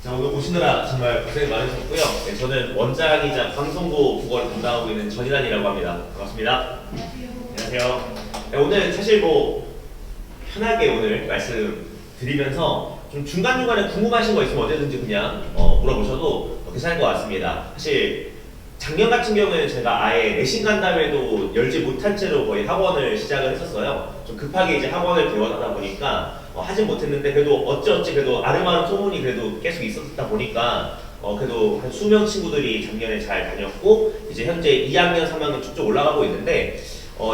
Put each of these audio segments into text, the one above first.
자, 오늘 오시느라 정말 고생 많으셨고요. 네, 저는 원장이자 방송고 국어를 담당하고 있는 전인환이라고 합니다. 반갑습니다. 안녕하세요. 네, 오늘 사실 편하게 오늘 말씀 드리면서 좀 중간중간에 궁금하신 거 있으면 언제든지 그냥 물어보셔도 괜찮을 것 같습니다. 사실 작년 같은 경우에는 제가 아예 내신 간담회도 열지 못한 채로 거의 학원을 시작을 했었어요. 좀 급하게 이제 학원을 개원하다 보니까 하진 못했는데 그래도 어찌어찌 그래도 아름아름 소문이 그래도 계속 있었다 보니까 그래도 한 수명 친구들이 작년에 잘 다녔고 이제 현재 2학년, 3학년 쭉쭉 올라가고 있는데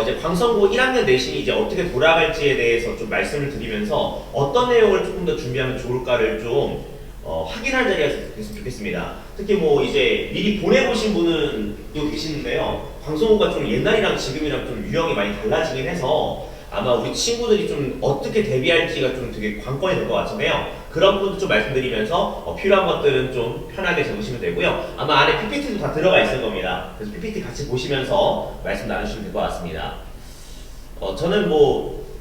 이제 광성고 1학년 내신이 이제 어떻게 돌아갈지에 대해서 좀 말씀을 드리면서 어떤 내용을 조금 더 준비하면 좋을까를 좀 확인할 자리가 됐으면 좋겠습니다. 특히 이제 미리 보내보신 분은 또 계시는데요. 광성고가 좀 옛날이랑 지금이랑 좀 유형이 많이 달라지긴 해서 아마 우리 친구들이 좀 어떻게 대비할지가 좀 되게 관건이 될 것 같은데요. 그런 부분도 좀 말씀드리면서 필요한 것들은 좀 편하게 적으시면 되고요. 아마 안에 PPT도 다 들어가 있을 겁니다. 그래서 PPT 같이 보시면서 말씀 나누시면 될 것 같습니다. 저는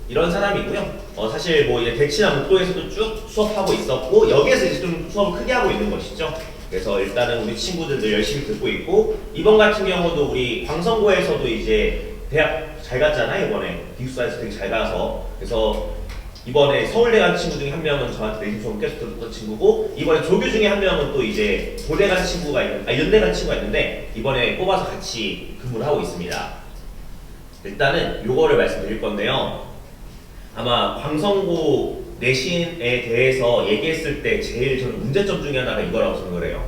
이런 사람이고요. 사실 이제 대치나 목도에서도 쭉 수업하고 있었고 여기에서 이제 좀 수업을 크게 하고 있는 것이죠. 그래서 일단은 우리 친구들도 열심히 듣고 있고 이번 같은 경우도 우리 광성고에서도 이제 대학 잘 갔잖아요. 이번에 기숙사에서 되게 잘 가서 그래서 이번에 서울대 간 친구 중에 한 명은 저한테 내신 수업 계속 들었던 친구고 이번에 조교 중에 한 명은 또 이제 고대 간 친구가 연대 간 친구가 있는데 이번에 뽑아서 같이 근무를 하고 있습니다. 일단은 요거를 말씀드릴 건데요. 아마 광성고 내신에 대해서 얘기했을 때 제일 저는 문제점 중에 하나가 이거라고 생각을 해요.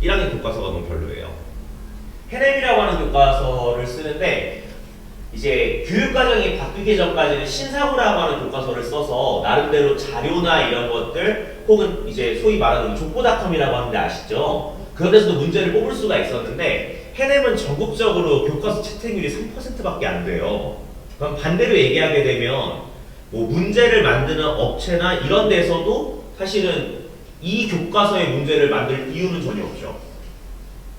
1학년 교과서가 너무 별로예요. 해냄이라고 하는 교과서를 쓰는데 이제 교육과정이 바뀌기 전까지는 신사고라고 하는 교과서를 써서 나름대로 자료나 이런 것들 혹은 이제 소위 말하는 족보닷컴이라고 하는데 아시죠? 그런 데서도 문제를 뽑을 수가 있었는데 해냄은 전국적으로 교과서 채택률이 3%밖에 안 돼요. 그럼 반대로 얘기하게 되면 문제를 만드는 업체나 이런 데서도 사실은 이 교과서의 문제를 만들 이유는 전혀 없죠.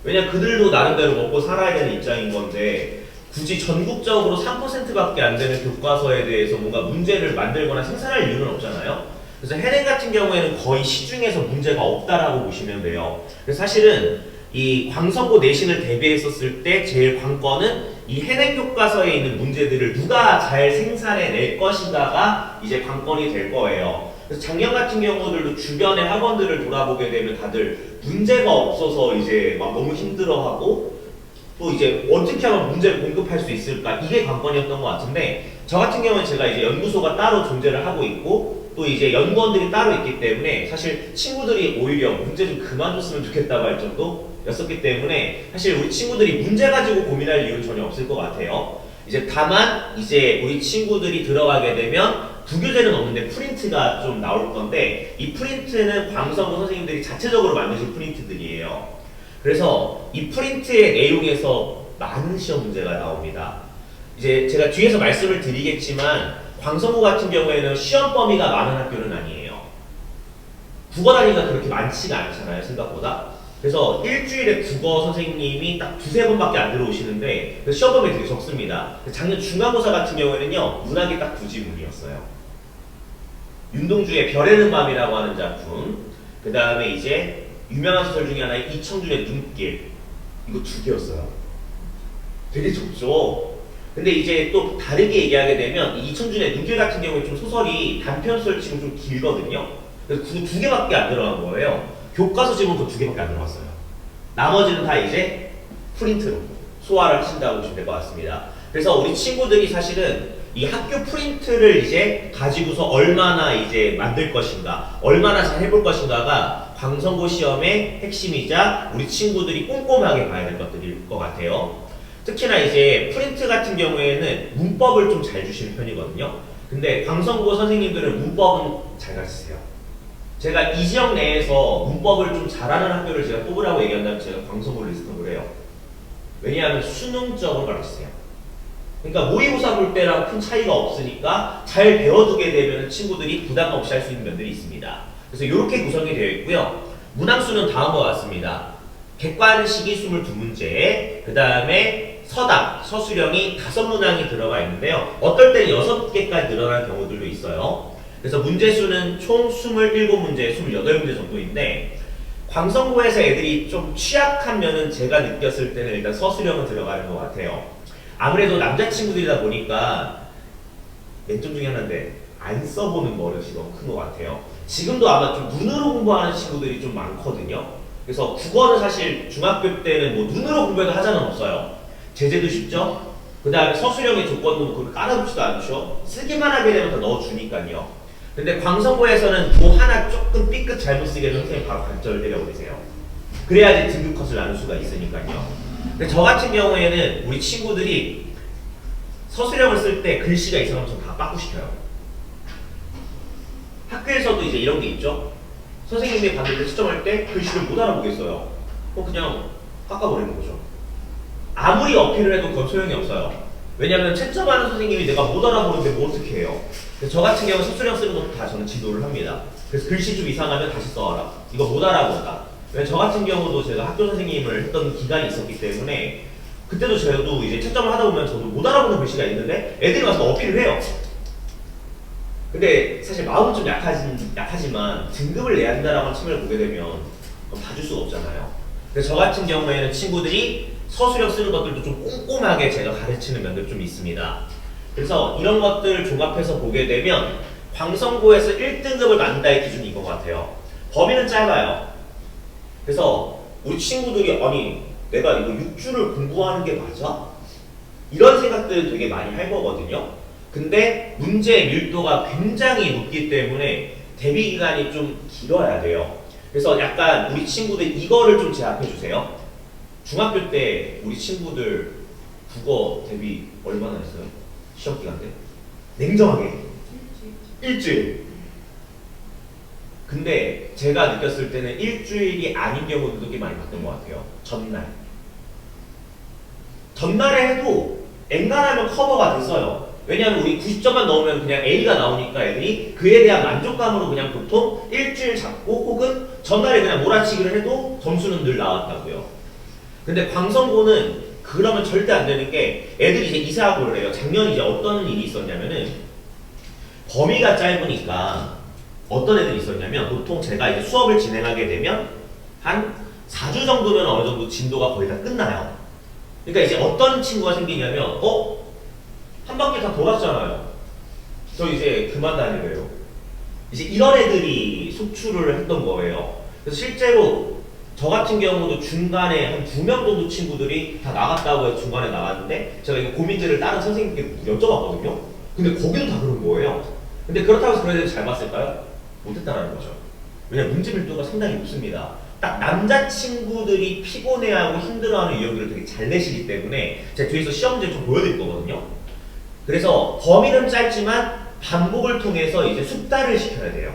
왜냐 그들도 나름대로 먹고 살아야 되는 입장인 건데 굳이 전국적으로 3%밖에 안 되는 교과서에 대해서 뭔가 문제를 만들거나 생산할 이유는 없잖아요. 그래서 해냄 같은 경우에는 거의 시중에서 문제가 없다라고 보시면 돼요. 그래서 사실은 이 광성고 내신을 대비했었을 때 제일 관건은 이 해냄 교과서에 있는 문제들을 누가 잘 생산해낼 것인가가 이제 관건이 될 거예요. 그래서 작년 같은 경우들도 주변의 학원들을 돌아보게 되면 다들 문제가 없어서 이제 막 너무 힘들어하고 또 이제 어떻게 하면 문제를 공급할 수 있을까 이게 관건이었던 것 같은데 저 같은 경우는 제가 이제 연구소가 따로 존재를 하고 있고 또 이제 연구원들이 따로 있기 때문에 사실 친구들이 오히려 문제 좀 그만 줬으면 좋겠다고 할 정도였었기 때문에 사실 우리 친구들이 문제 가지고 고민할 이유는 전혀 없을 것 같아요. 이제 다만 이제 우리 친구들이 들어가게 되면 부교재는 없는데 프린트가 좀 나올 건데 이 프린트는 광성고 선생님들이 자체적으로 만드신 프린트들이에요. 그래서 이 프린트의 내용에서 많은 시험 문제가 나옵니다. 이제 제가 뒤에서 말씀을 드리겠지만 광성고 같은 경우에는 시험 범위가 많은 학교는 아니에요. 국어 단위가 그렇게 많지가 않잖아요, 생각보다. 그래서 일주일에 국어 선생님이 딱 두세 번밖에 안 들어오시는데 시험 범위 되게 적습니다. 작년 중간고사 같은 경우에는요, 문학이 딱 두 지문이었어요. 윤동주의 별에는 밤이라고 하는 작품, 그 다음에 이제 유명한 소설 중에 하나의 이청준의 눈길, 이거 두 개였어요. 되게 적죠? 근데 이제 또 다르게 얘기하게 되면 이 이청준의 눈길 같은 경우에 좀 소설이 단편소설 치고 좀 길거든요. 그래서 그 두 개밖에 안 들어간 거예요. 교과서 지문 그 두 개밖에 안 들어갔어요. 나머지는 다 이제 프린트로 소화를 하신다고 보시면 될 것 같습니다. 그래서 우리 친구들이 사실은 이 학교 프린트를 이제 가지고서 얼마나 이제 만들 것인가, 얼마나 잘 해볼 것인가가 광성고 시험의 핵심이자 우리 친구들이 꼼꼼하게 봐야 될 것들일 것 같아요. 특히나 이제 프린트 같은 경우에는 문법을 좀 잘 주시는 편이거든요. 근데 광성고 선생님들은 문법은 잘 가르치세요. 제가 이 지역 내에서 문법을 좀 잘하는 학교를 제가 뽑으라고 얘기한다면 제가 광성고를 리스트업을 해요. 왜냐하면 수능적으로 가르치세요. 그러니까 모의고사 볼 때랑 큰 차이가 없으니까 잘 배워두게 되면 친구들이 부담 없이 할 수 있는 면들이 있습니다. 그래서 이렇게 구성이 되어 있고요. 문항수는 다음과 같습니다. 객관식이 22문제, 그 다음에 서당, 서술형이 5문항이 들어가 있는데요. 어떨 때는 6개까지 늘어나는 경우들도 있어요. 그래서 문제 수는 총 27문제, 28문제 정도인데 광성고에서 애들이 좀 취약한 면은 제가 느꼈을 때는 일단 서술형은 들어가는 것 같아요. 아무래도 남자친구들이다 보니까 맹점 중에 하나인데 안 써보는 버릇이 너무 큰 것 같아요. 지금도 아마 좀 눈으로 공부하는 친구들이 좀 많거든요. 그래서 국어는 사실 중학교 때는 뭐 눈으로 공부해도 하자는 없어요. 제재도 쉽죠? 그 다음에 서술형의 조건도 그걸 깔아붙지도 않죠. 쓰기만 하게 되면 더 넣어주니까요. 근데 광성고에서는 뭐 하나 조금 삐끗 잘못 쓰게 되면 선생님 바로 관절을 때려버리세요. 그래야지 등급 컷을 나눌 수가 있으니까요. 근데 저 같은 경우에는 우리 친구들이 서술형을 쓸 때 글씨가 이상하면 전 다 빠꾸시켜요. 학교에서도 이제 이런 게 있죠. 선생님이 봤는데 채점할 때 글씨를 못 알아보겠어요. 그냥 깎아버리는 거죠. 아무리 어필을 해도 그건 소용이 없어요. 왜냐하면 채점하는 선생님이 내가 못 알아보는데 뭐 어떻게 해요. 그래서 저 같은 경우는 서술형 쓰는 것도 다 저는 지도를 합니다. 그래서 글씨 좀 이상하면 다시 써와라. 이거 못 알아본다. 왜냐면 저 같은 경우도 제가 학교 선생님을 했던 기간이 있었기 때문에 그때도 저도 이제 채점을 하다 보면 저도 못 알아보는 글씨가 있는데 애들이 와서 어필을 해요. 근데 사실 마음은 좀 약하지만 등급을 내야 된다라고 하는 측면을 보게 되면 봐줄 수가 없잖아요. 근데 저 같은 경우에는 친구들이 서술형 쓰는 것들도 좀 꼼꼼하게 제가 가르치는 면도 좀 있습니다. 그래서 이런 것들을 종합해서 보게 되면 광성고에서 1등급을 만다의 기준이 이건 것 같아요. 범위는 짧아요. 그래서 우리 친구들이 아니 내가 이거 6주를 공부하는 게 맞아? 이런 생각들을 되게 많이 할 거거든요. 근데 문제의 밀도가 굉장히 높기 때문에 대비 기간이 좀 길어야 돼요. 그래서 약간 우리 친구들 이거를 좀 제압해 주세요. 중학교 때 우리 친구들 국어 대비 얼마나 했어요? 시험 기간 때? 냉정하게 일주일. 근데 제가 느꼈을 때는 일주일이 아닌 경우도 꽤 많이 봤던 것 같아요. 전날에 해도 엔간하면 커버가 됐어요. 왜냐하면 우리 90점만 넣으면 그냥 A가 나오니까 애들이 그에 대한 만족감으로 그냥 보통 일주일 잡고 혹은 전날에 그냥 몰아치기를 해도 점수는 늘 나왔다고요. 근데 광성고는 그러면 절대 안 되는 게 애들이 이제 이사학고를 해요. 작년 이제 어떤 일이 있었냐면은 범위가 짧으니까 어떤 애들이 있었냐면 보통 제가 이제 수업을 진행하게 되면 한 4주 정도면 어느 정도 진도가 거의 다 끝나요. 그러니까 이제 어떤 친구가 생기냐면 한 바퀴 다 돌았잖아요. 저 이제 그만 다니래요. 이제 이런 애들이 속출을 했던 거예요. 그래서 실제로 저 같은 경우도 중간에 한 2명 정도 친구들이 다 나갔다고 해서 중간에 나갔는데 제가 이거 고민들을 다른 선생님께 여쭤봤거든요. 근데 거기도 다 그런 거예요. 근데 그렇다고 해서 그런 애들 잘 봤을까요? 못했다라는 거죠. 왜냐면 문제 밀도가 상당히 높습니다. 딱 남자친구들이 피곤해하고 힘들어하는 유형들을 되게 잘 내시기 때문에 제가 뒤에서 시험 문제를 좀 보여드릴 거거든요. 그래서 범위는 짧지만 반복을 통해서 이제 숙달을 시켜야 돼요.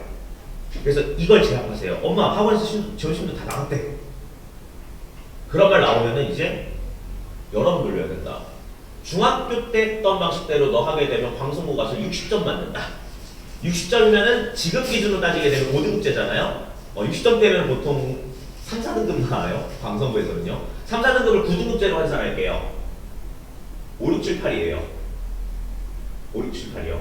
그래서 이걸 제압하세요. 엄마 학원에서 지원시험도 다 나갔대. 그런 말 나오면은 이제 여러 번 돌려야 된다. 중학교 때 했던 방식대로 너 하게 되면 광성고 가서 60점 맞는다. 60점이면은 지금 기준으로 따지게 되면 5등급제잖아요. 60점 되면 보통 3, 4등급 나와요. 광성고에서는요. 3, 4등급을 9등급제로 환산할게요. 5, 6, 7, 8이에요. 5, 6, 7, 8이요.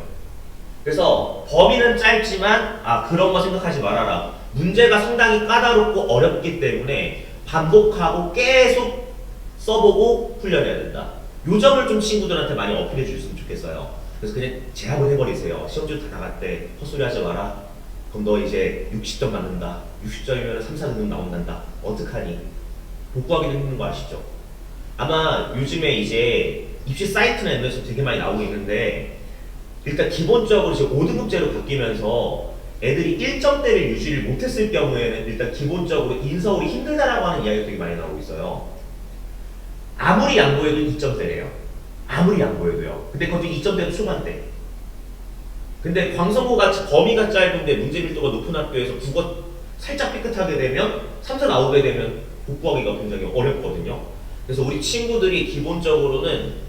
그래서 범위는 짧지만 그런 거 생각하지 말아라. 문제가 상당히 까다롭고 어렵기 때문에 반복하고 계속 써보고 훈련해야 된다. 요 점을 좀 친구들한테 많이 어필해 주셨으면 좋겠어요. 그래서 그냥 제압을 해버리세요. 시험지 다 나갈 때 헛소리 하지 마라. 그럼 너 이제 60점 맞는다. 60점이면 3, 4등급 나온단다. 어떡하니? 복구하기도 힘든 거 아시죠? 아마 요즘에 이제 입시 사이트나 이런 데서 되게 많이 나오고 있는데 일단 기본적으로 지금 5등급제로 바뀌면서 애들이 1점대를 유지를 못했을 경우에는 일단 기본적으로 인서울이 힘들다라고 하는 이야기가 되게 많이 나오고 있어요. 아무리 양보해도 2점대래요. 아무리 양보해도요. 근데 그것도 2점대도 초반대. 근데 광성고 같이 범위가 짧은데 문제 밀도가 높은 학교에서 국어 살짝 삐끗하게 되면 3, 4 나오게 되면 복구하기가 굉장히 어렵거든요. 그래서 우리 친구들이 기본적으로는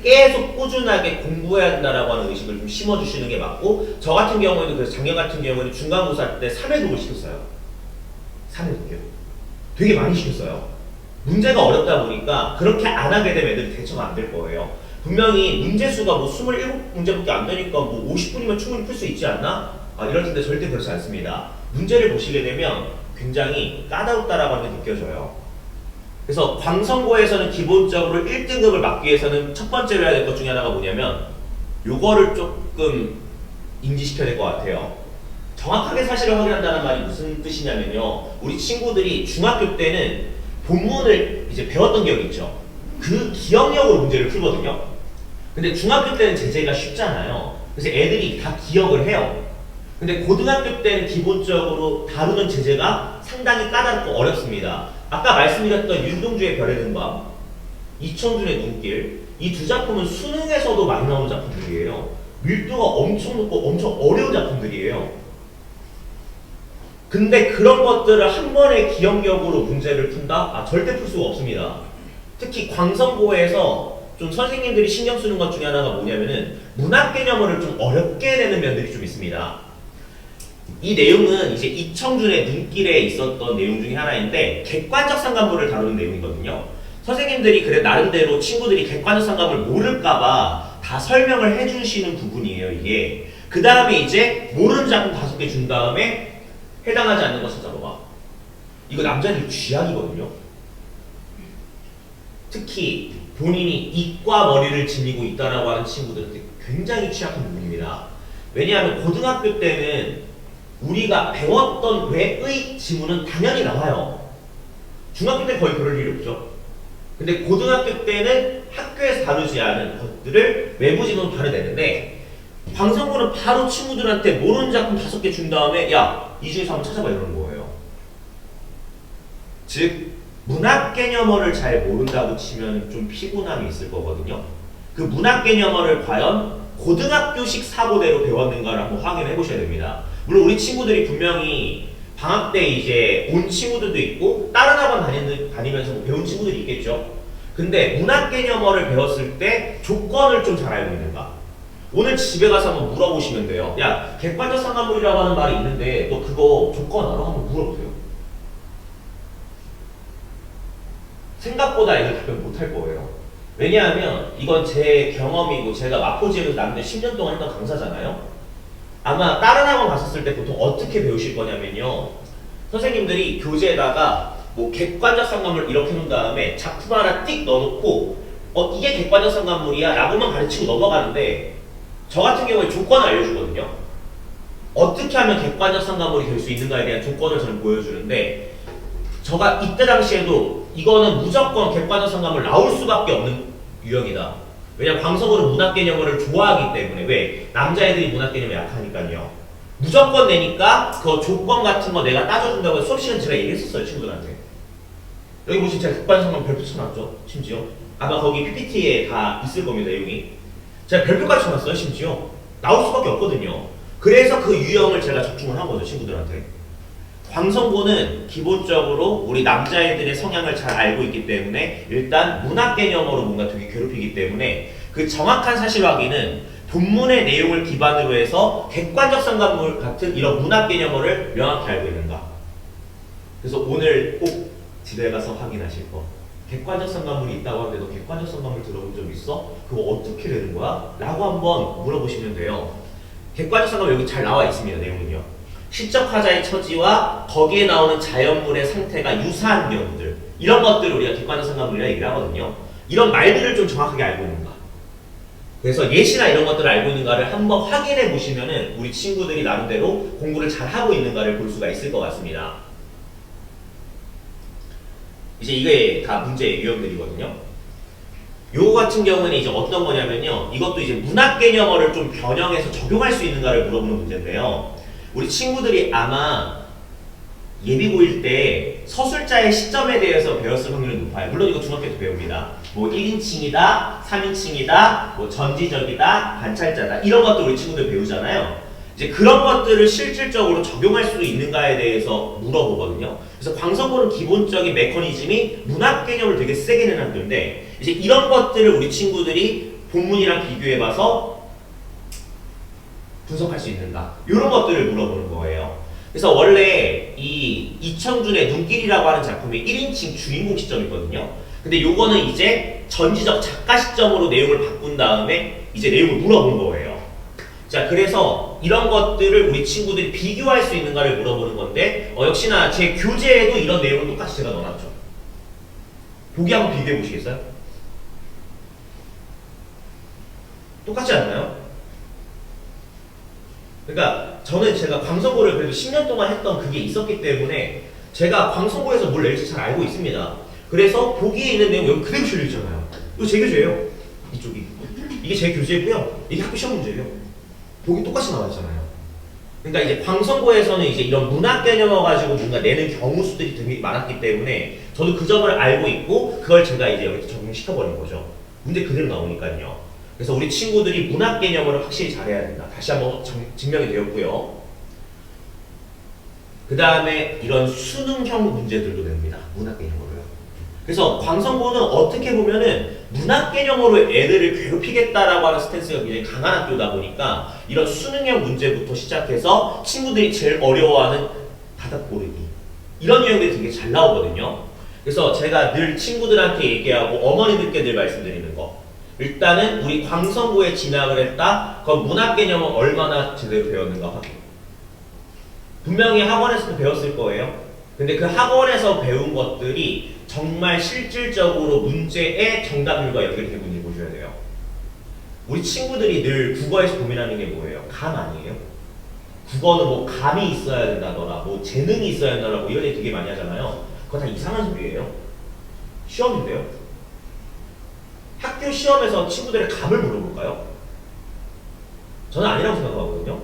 계속 꾸준하게 공부해야 된다라고 하는 의식을 좀 심어주시는 게 맞고 저 같은 경우에도 그래서 작년 같은 경우에는 중간고사 때 3회독을 시켰어요. 3회독이요. 되게 많이 시켰어요. 문제가 어렵다 보니까 그렇게 안 하게 되면 애들이 대처가 안 될 거예요. 분명히 문제수가 뭐 27문제밖에 안 되니까 뭐 50분이면 충분히 풀 수 있지 않나? 이럴 텐데 절대 그렇지 않습니다. 문제를 보시게 되면 굉장히 까다롭다라고 하는 게 느껴져요. 그래서 광성고에서는 기본적으로 1등급을 막기 위해서는 첫 번째로 해야 될 것 중에 하나가 뭐냐면 요거를 조금 인지시켜야 될 것 같아요. 정확하게 사실을 확인한다는 말이 무슨 뜻이냐면요. 우리 친구들이 중학교 때는 본문을 이제 배웠던 기억이 있죠. 그 기억력으로 문제를 풀거든요. 근데 중학교 때는 제재가 쉽잖아요. 그래서 애들이 다 기억을 해요. 근데 고등학교 때는 기본적으로 다루는 제재가 상당히 까다롭고 어렵습니다. 아까 말씀드렸던 윤동주의 별에 든 밤, 이청준의 눈길, 이 두 작품은 수능에서도 많이 나오는 작품들이에요. 밀도가 엄청 높고 엄청 어려운 작품들이에요. 근데 그런 것들을 한 번에 기억력으로 문제를 푼다? 절대 풀 수가 없습니다. 특히 광성고에서 좀 선생님들이 신경 쓰는 것 중에 하나가 뭐냐면은 문학 개념어를 좀 어렵게 내는 면들이 좀 있습니다. 이 내용은 이제 이청준의 눈길에 있었던 내용 중에 하나인데 객관적 상관부를 다루는 내용이거든요. 선생님들이 그래 나름대로 친구들이 객관적 상관부를 모를까봐 다 설명을 해주시는 부분이에요. 이게 그 다음에 이제 모르는 작품 5개 준 다음에 해당하지 않는 거 찾아봐봐. 이거 남자들 쥐약이거든요. 특히 본인이 입과 머리를 지니고 있다라고 하는 친구들한테 굉장히 취약한 부분입니다. 왜냐하면 고등학교 때는 우리가 배웠던 외의 지문은 당연히 나와요. 중학교 때 거의 그럴 일이 없죠. 근데 고등학교 때는 학교에서 다루지 않은 것들을 외부 지문으로 다뤄내는데 광성고는 바로 친구들한테 모르는 작품 5개 준 다음에 야, 이 중에서 한번 찾아봐 이러는 거예요. 즉 문학 개념어를 잘 모른다고 치면 좀 피곤함이 있을 거거든요. 그 문학 개념어를 과연 고등학교식 사고대로 배웠는가를 한번 확인해 보셔야 됩니다. 물론 우리 친구들이 분명히 방학 때 이제 온 친구들도 있고 다른 학원 다니면서 뭐 배운 친구들이 있겠죠. 근데 문학 개념어를 배웠을 때 조건을 좀 잘 알고 있는가? 오늘 집에 가서 한번 물어보시면 돼요. 야, 객관적 상관물이라고 하는 말이 있는데 너 그거 조건 알아? 한번 물어보세요. 생각보다 애들 답변 못할 거예요. 왜냐하면 이건 제 경험이고 제가 마포지역에서 나름대로 10년 동안 했던 강사잖아요. 아마 다른 학원 갔었을 때 보통 어떻게 배우실 거냐면요. 선생님들이 교재에다가 뭐 객관적 상관물 이렇게 놓은 다음에 작품 하나 띡 넣어놓고 이게 객관적 상관물이야 라고만 가르치고 넘어가는데 저 같은 경우에 조건을 알려주거든요. 어떻게 하면 객관적 상관물이 될 수 있는가에 대한 조건을 저는 보여주는데 저가 이때 당시에도 이거는 무조건 객관적 상관물 나올 수밖에 없는 유형이다. 왜냐면 광성고는 문학 개념어를 좋아하기 때문에. 왜? 남자애들이 문학 개념에 약하니까요. 무조건 내니까 그 조건 같은 거 내가 따져준다고 해서 수업 시간 제가 얘기했었어요 친구들한테. 여기 보시면 제가 객관적 상관물 별표 쳐놨죠 심지어. 아마 거기 PPT에 다 있을 겁니다 내용이. 제가 별표까지 쳐놨어요 심지어. 나올 수밖에 없거든요. 그래서 그 유형을 제가 적중을 한 거죠 친구들한테. 광성고는 기본적으로 우리 남자애들의 성향을 잘 알고 있기 때문에 일단 문학 개념으로 뭔가 되게 괴롭히기 때문에 그 정확한 사실 확인은 본문의 내용을 기반으로 해서 객관적 상관물 같은 이런 문학 개념어를 명확히 알고 있는가. 그래서 오늘 꼭 집에 가서 확인하실 거. 객관적 상관물이 있다고 하는데 너 객관적 상관물 들어본 적 있어? 그거 어떻게 되는 거야? 라고 한번 물어보시면 돼요. 객관적 상관물 여기 잘 나와 있습니다 내용은요. 시적 화자의 처지와 거기에 나오는 자연물의 상태가 유사한 경우들, 이런 것들을 우리가 객관적 상관물이라 얘기를 하거든요. 이런 말들을 좀 정확하게 알고 있는가. 그래서 예시나 이런 것들을 알고 있는가를 한번 확인해 보시면은 우리 친구들이 나름대로 공부를 잘 하고 있는가를 볼 수가 있을 것 같습니다. 이제 이게 다 문제의 유형들이거든요. 요거 같은 경우는 이제 어떤 거냐면요. 이것도 이제 문학 개념어를 좀 변형해서 적용할 수 있는가를 물어보는 문제인데요. 우리 친구들이 아마 예비고일 때 서술자의 시점에 대해서 배웠을 확률이 높아요. 물론 이거 중학교 때 배웁니다. 뭐 1인칭이다, 3인칭이다, 뭐 전지적이다, 관찰자다 이런 것도 우리 친구들 배우잖아요. 이제 그런 것들을 실질적으로 적용할 수 있는가에 대해서 물어보거든요. 그래서 광성고는 기본적인 메커니즘이 문학 개념을 되게 세게 내는 학교인데 이제 이런 것들을 우리 친구들이 본문이랑 비교해봐서 분석할 수 있는가 이런 것들을 물어보는 거예요. 그래서 원래 이 이청준의 눈길이라고 하는 작품이 1인칭 주인공 시점이거든요. 근데 요거는 이제 전지적 작가 시점으로 내용을 바꾼 다음에 이제 내용을 물어본 거예요. 자, 그래서 이런 것들을 우리 친구들이 비교할 수 있는가를 물어보는 건데 역시나 제 교재에도 이런 내용을 똑같이 제가 넣어놨죠. 보기 한번 비교해 보시겠어요? 똑같지 않나요? 그러니까 저는 제가 광성고를 그래도 10년 동안 했던 그게 있었기 때문에 제가 광성고에서 뭘 낼지 잘 알고 있습니다. 그래서 보기에 있는 내용 여기 그대로 실려 있잖아요. 이거 제 교재예요. 이쪽이. 이게 제 교재고요. 이게 학교 시험 문제예요. 보기 똑같이 나와 있잖아요. 그러니까 이제 광성고에서는 이제 이런 문학 개념을 가지고 뭔가 내는 경우 수들이 되게 많았기 때문에 저도 그 점을 알고 있고 그걸 제가 이제 여기 적용시켜버린 거죠. 문제 그대로 나오니까요. 그래서 우리 친구들이 문학 개념을 확실히 잘해야 된다. 다시 한번 증명이 되었고요. 그 다음에 이런 수능형 문제들도 냅니다. 문학 개념으로요. 그래서 광성고는 어떻게 보면은 문학 개념으로 애들을 괴롭히겠다라고 하는 스탠스가 굉장히 강한 학교다 보니까 이런 수능형 문제부터 시작해서 친구들이 제일 어려워하는 바닥 고르기 이런 유형들이 되게 잘 나오거든요. 그래서 제가 늘 친구들한테 얘기하고 어머니들께 늘 말씀드리는 거, 일단은 우리 광성고에 진학을 했다. 그럼 문학 개념은 얼마나 제대로 배웠는가 확인. 분명히 학원에서도 배웠을 거예요. 근데 그 학원에서 배운 것들이 정말 실질적으로 문제의 정답률과 연결되고 있는지 보셔야 돼요. 우리 친구들이 늘 국어에서 고민하는 게 뭐예요? 감 아니에요? 국어는 뭐 감이 있어야 된다더라, 뭐 재능이 있어야 된다더라, 뭐 이런 얘기 되게 많이 하잖아요. 그거 다 이상한 소리예요. 시험인데요. 학교 시험에서 친구들의 감을 물어볼까요? 저는 아니라고 생각하거든요.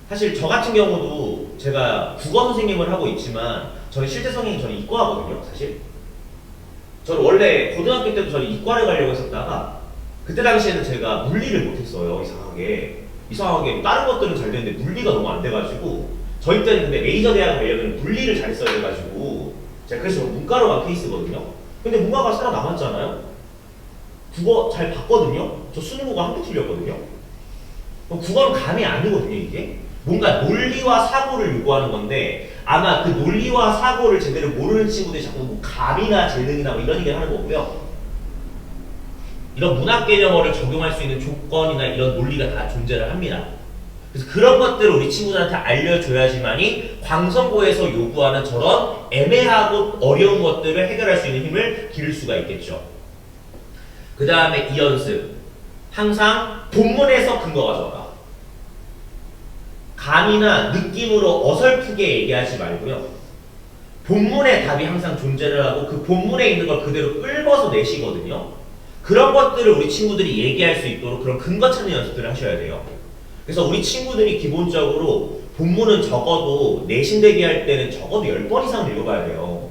사실 저 같은 경우도 제가 국어 선생님을 하고 있지만 저는 실제 성향이 저는 이과거든요. 사실 저는 원래 고등학교 때도 저는 이과를 가려고 했었다가 그때 당시에는 제가 물리를 못했어요. 이상하게 다른 것들은 잘 되는데 물리가 너무 안 돼가지고 저희 때는 근데 메이저 대학 가려면 물리를 잘했어야 돼가지고 제가 그래서 문과로 간 케이스거든요. 근데 문과가 살아남았잖아요. 국어 잘 봤거든요. 저 수능국어 한 개 틀렸거든요. 국어는 감이 아니거든요. 이게 뭔가 논리와 사고를 요구하는 건데 아마 그 논리와 사고를 제대로 모르는 친구들이 자꾸 뭐 감이나 재능이나 뭐 이런 얘기를 하는 거고요. 이런 문학 개념어를 적용할 수 있는 조건이나 이런 논리가 다 존재를 합니다. 그래서 그런 것들을 우리 친구들한테 알려줘야지만이 광성고에서 요구하는 저런 애매하고 어려운 것들을 해결할 수 있는 힘을 기를 수가 있겠죠. 그 다음에 이연습. 항상 본문에서 근거 가져와라. 감이나 느낌으로 어설프게 얘기하지 말고요. 본문의 답이 항상 존재를 하고 그 본문에 있는 걸 그대로 끌어서 내시거든요. 그런 것들을 우리 친구들이 얘기할 수 있도록 그런 근거 찾는 연습들을 하셔야 돼요. 그래서 우리 친구들이 기본적으로 본문은 적어도 내신 대기할 때는 적어도 10번 이상 읽어봐야 돼요.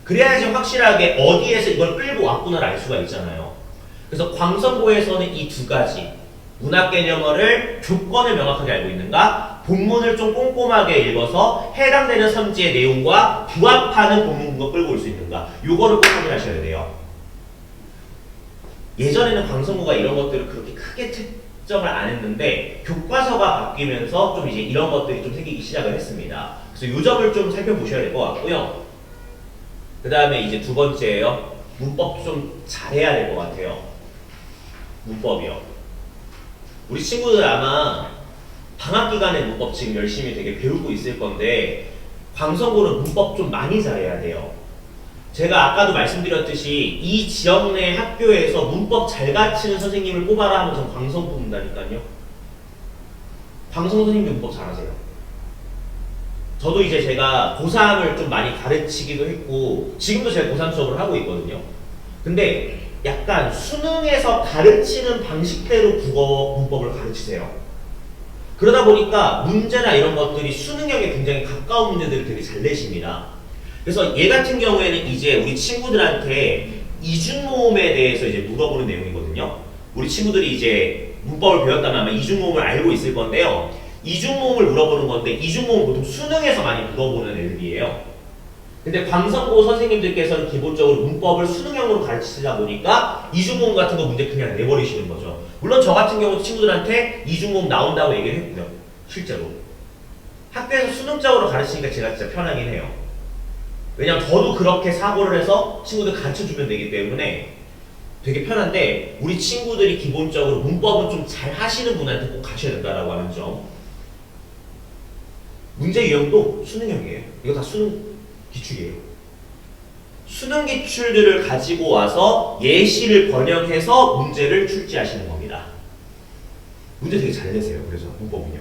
그래야지 확실하게 어디에서 이걸 끌고 왔구나를 알 수가 있잖아요. 그래서 광성고에서는 이 두 가지 문학 개념어를 조건을 명확하게 알고 있는가, 본문을 좀 꼼꼼하게 읽어서 해당되는 선지의 내용과 부합하는 본문 근거 끌고 올 수 있는가, 요거를 꼭 확인하셔야 돼요. 예전에는 광성고가 이런 것들을 그렇게 크게 측정을 안 했는데 교과서가 바뀌면서 좀 이제 이런 것들이 좀 생기기 시작을 했습니다. 그래서 요 점을 좀 살펴보셔야 될 것 같고요. 그 다음에 이제 두 번째예요. 문법 좀 잘해야 될 것 같아요. 문법이요. 우리 친구들 아마 방학 기간에 문법 지금 열심히 되게 배우고 있을 건데 광성고는 문법 좀 많이 잘해야 돼요. 제가 아까도 말씀드렸듯이 이 지역 내 학교에서 문법 잘 가르치는 선생님을 뽑아라 하면 전 광성 뽑는다니까요. 광성 선생님도 문법 잘하세요. 저도 이제 제가 고3을 좀 많이 가르치기도 했고 지금도 제가 고3 수업을 하고 있거든요. 근데 약간 수능에서 가르치는 방식대로 국어 문법을 가르치세요. 그러다 보니까 문제나 이런 것들이 수능형에 굉장히 가까운 문제들을 되게 잘 내십니다. 그래서 얘 같은 경우에는 이제 우리 친구들한테 이중모음에 대해서 이제 물어보는 내용이거든요. 우리 친구들이 이제 문법을 배웠다면 아마 이중모음을 알고 있을 건데요. 이중모음을 물어보는 건데 이중모음은 보통 수능에서 많이 물어보는 애들이에요. 근데 광성고 선생님들께서는 기본적으로 문법을 수능형으로 가르치시다 보니까 이중모음 같은 거 문제 그냥 내버리시는 거죠. 물론 저 같은 경우 친구들한테 이중모음 나온다고 얘기를 했고요. 실제로 학교에서 수능적으로 가르치니까 제가 진짜 편하긴 해요. 왜냐면 저도 그렇게 사고를 해서 친구들 가르쳐주면 되기 때문에 되게 편한데, 우리 친구들이 기본적으로 문법은 좀 잘 하시는 분한테 꼭 가셔야 된다라고 하는 점. 문제 유형도 수능형이에요. 이거 다 수능 기출이에요. 수능 기출들을 가지고 와서 예시를 번역해서 문제를 출제하시는 겁니다. 문제 되게 잘 내세요. 그래서 문법은요.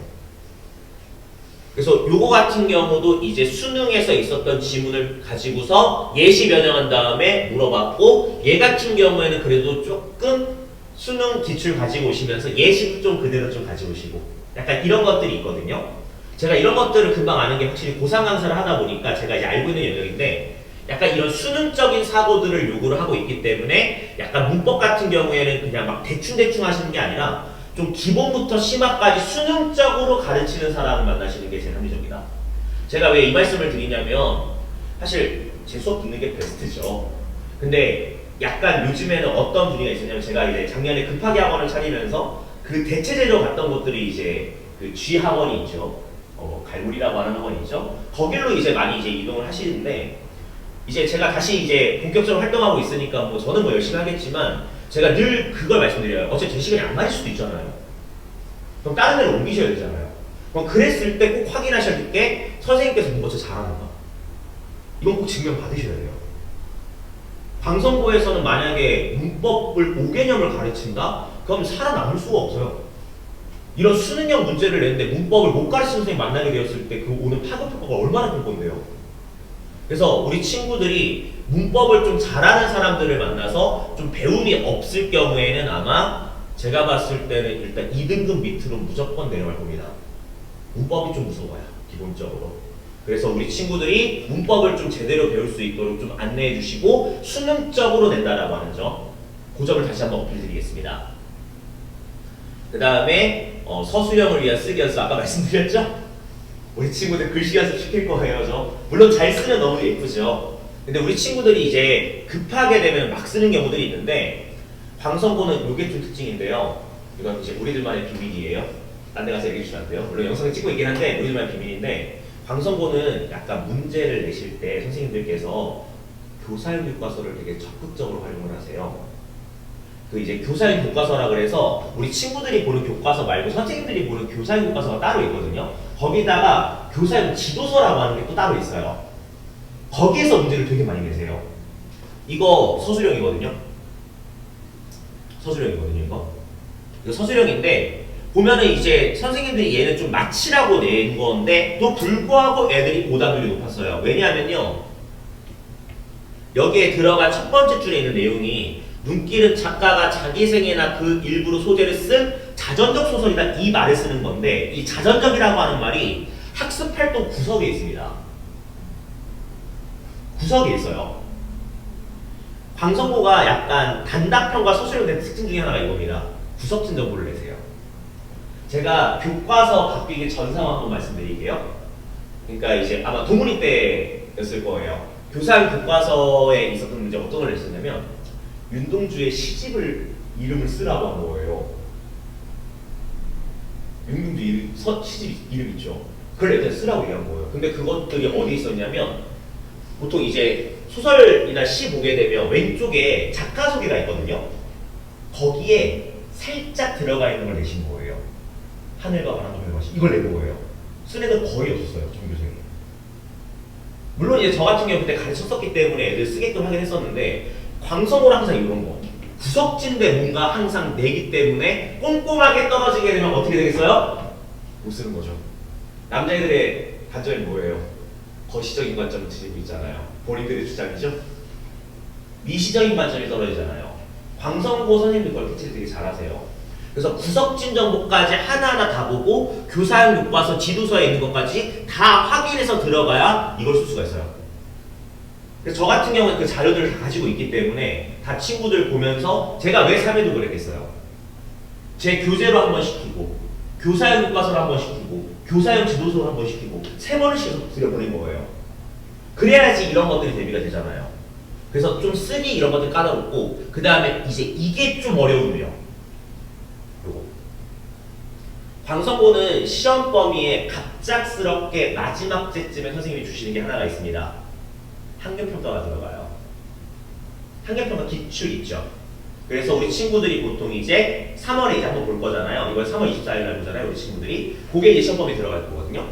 그래서 요거 같은 경우도 이제 수능에서 있었던 지문을 가지고서 예시 변형한 다음에 물어봤고, 얘 같은 경우에는 그래도 조금 수능 기출 가지고 오시면서 예시도 좀 그대로 좀 가지고 오시고, 약간 이런 것들이 있거든요. 제가 이런 것들을 금방 아는 게 확실히 고3 강사를 하다 보니까 제가 이제 알고 있는 영역인데, 약간 이런 수능적인 사고들을 요구를 하고 있기 때문에 약간 문법 같은 경우에는 그냥 막 대충대충 하시는 게 아니라 좀 기본부터 심화까지 수능적으로 가르치는 사람을 만나시는 게 제일 합리적이다. 제가 왜 이 말씀을 드리냐면, 사실 제 수업 듣는 게 베스트죠. 근데 약간 요즘에는 어떤 분위기가 있었냐면, 제가 이제 작년에 급하게 학원을 차리면서 그 대체제로 갔던 곳들이 이제 그 G 학원이 있죠. 갈무리라고 하는 학원이 있죠. 거길로 이제 많이 이제 이동을 하시는데, 이제 제가 다시 이제 본격적으로 활동하고 있으니까 뭐 저는 뭐 열심히 하겠지만, 제가 늘 그걸 말씀드려요. 어차피 제 시간이 안 맞을 수도 있잖아요. 그럼 다른 데로 옮기셔야 되잖아요. 그럼 그랬을 때 꼭 확인하셔야 될 게, 선생님께서 문법 진짜 잘하는가? 이건 꼭 증명 받으셔야 돼요. 방송부에서는 만약에 문법을 5개념을 가르친다? 그럼 살아남을 수가 없어요. 이런 수능형 문제를 냈는데 문법을 못 가르치는 선생님 만나게 되었을 때 그 오는 파급효과가 얼마나 큰 건데요. 그래서 우리 친구들이 문법을 좀 잘하는 사람들을 만나서 좀 배움이 없을 경우에는 아마 제가 봤을 때는 일단 2등급 밑으로 무조건 내려갈 겁니다. 문법이 좀 무서워요, 기본적으로. 그래서 우리 친구들이 문법을 좀 제대로 배울 수 있도록 좀 안내해 주시고 수능적으로 낸다라고 하는 점, 그 점을 다시 한번 어필 드리겠습니다. 그 다음에 서술형을 위한 쓰기 연습, 아까 말씀드렸죠? 우리 친구들 글씨 연습 시킬 거예요. 물론 잘 쓰면 너무 예쁘죠. 근데 우리 친구들이 이제 급하게 되면 막 쓰는 경우들이 있는데, 방송고는 이게 좀 특징인데요. 이건 이제 우리들만의 비밀이에요. 딴 데 가서 얘기해 주시면 안 돼요. 물론 영상을 찍고 있긴 한데 우리들만의 비밀인데, 방송고는 약간 문제를 내실 때 선생님들께서 교사용 교과서를 되게 적극적으로 활용을 하세요. 그 이제 교사용 교과서라 그래서 우리 친구들이 보는 교과서 말고 선생님들이 보는 교사용 교과서가 따로 있거든요. 거기다가 교사용 지도서라고 하는 게 또 따로 있어요. 거기에서 문제를 되게 많이 내세요. 이거 서술형이거든요. 이거 서술형인데, 보면은 이제 선생님들이 얘는 좀 맞히라고 낸 건데 또 불구하고 애들이 오답률이 높았어요. 왜냐하면요, 여기에 들어간 첫 번째 줄에 있는 내용이 눈길은 작가가 자기 생애나 그 일부로 소재를 쓴 자전적 소설이다, 이 말을 쓰는 건데, 이 자전적이라고 하는 말이 학습활동 구석에 있습니다. 구석에 있어요. 방송고가 약간 단답형과 서술형의 특징 중에 하나가 이겁니다. 구석진 정보를 내세요. 제가 교과서 바뀌기 전 상황 한번 말씀드릴게요. 그러니까 이제 아마 동문이 때였을 거예요. 교사용 교과서에 있었던 문제 어떤 걸 냈었냐면, 윤동주의 시집을 이름을 쓰라고 한 거예요. 윤동주 시집 이름 있죠. 그걸 애들 쓰라고 얘기한 거예요. 근데 그것들이 어디 있었냐면, 보통 이제 소설이나 시 보게 되면 왼쪽에 작가 소개가 있거든요. 거기에 살짝 들어가 있는 걸 내신 거예요. 하늘과 바람과 별과 이걸 내는 거예요. 쓴 애들 거의 없었어요, 전교생이. 물론 이제 저 같은 경우 그때 가르쳤었기 때문에 애들 쓰게끔 하긴 했었는데, 광성으로 항상 이런 거, 구석진데 뭔가 항상 내기 때문에 꼼꼼하게 떨어지게 되면 어떻게 되겠어요? 못 쓰는 거죠. 남자애들의 단점이 뭐예요? 거시적인 관점을 지니고 있잖아요. 본인들의 주장이죠. 미시적인 관점이 떨어지잖아요. 광성고 선생님들 그걸 캐치를 되게 잘하세요. 그래서 구석진 정보까지 하나하나 다 보고 교사용 교과서 지도서에 있는 것까지 다 확인해서 들어가야 이걸 쓸 수가 있어요. 그래서 저 같은 경우는 그 자료들을 다 가지고 있기 때문에 다 친구들 보면서, 제가 왜 3회도 그랬겠어요. 제 교재로 한 번 시키고, 교사용 교과서를 한 번 시키고, 교사용 지도서를 한 번 시키고, 3번을 시켜서 드려보낸 거예요. 그래야지 이런 것들이 대비가 되잖아요. 그래서 좀 쓰기 이런 것들 까다롭고, 그 다음에 이제 이게 좀 어려운데요. 요거. 방송고는 시험 범위에 갑작스럽게 마지막 제쯤에 선생님이 주시는 게 하나가 있습니다. 학력평가가 들어가요. 학력평가 기출 있죠. 그래서 우리 친구들이 보통 이제 3월에 이제 한번 볼 거잖아요. 이걸 3월 24일 날 보잖아요. 우리 친구들이. 그게 이제 시험범위 들어갈 거거든요.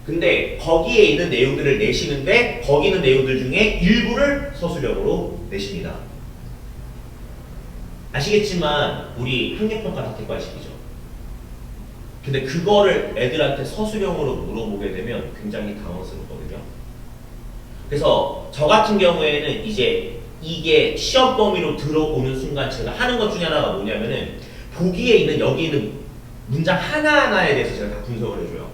근데 거기에 있는 내용들을 내시는데 거기 있는 내용들 중에 일부를 서술형으로 내십니다. 아시겠지만 우리 학력평가 다 객관식이죠. 근데 그거를 애들한테 서술형으로 물어보게 되면 굉장히 당황스럽거든요. 그래서 저 같은 경우에는 이제 이게 시험 범위로 들어오는 순간 제가 하는 것 중에 하나가 뭐냐면은 보기에 있는 여기 있는 문장 하나하나에 대해서 제가 다 분석을 해줘요.